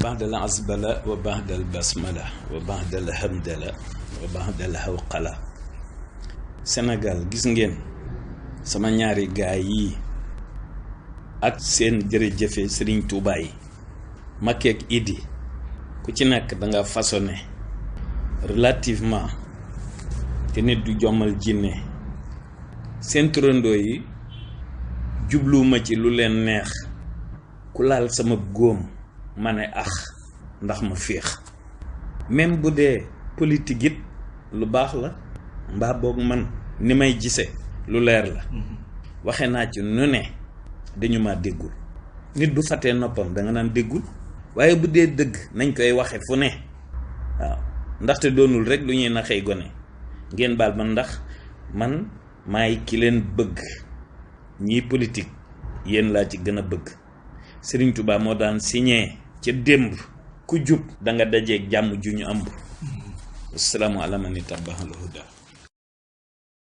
بعد العزبلة وبعد البسملة وبعد الحمدلة وبعد الحوقلة Sénégal gis ngeen sama ñaari gaay yi ak seen jërëjëfe Serigne Touba yi Macky ak Idi ku ci nekk da nga façonné relativement te nit du jommal jinne seen turandoo yi jubluuma ci lu leen neex ku laal sama góom ma ne ndax ma féex même bu dee politique it lu baax la mbaa boog man ni may gise lu leer la waxe naa ci nu ne dañu ma déggul nit bu fatee noppam da nga naan déggul waaye bu dee dëgg nañ koy waxe fu ne waaw ndaxte doonul rek lu ñuy naxee gone ngeen baal ma ndax man maay ki leen bëgg ñii politique yéen laa ci gën a bëgg Serigne Touba moo daan signé ca démb ku jub da nga dajeeg jàmm ju ñu am. Assalaamu ala man ittabaal huda.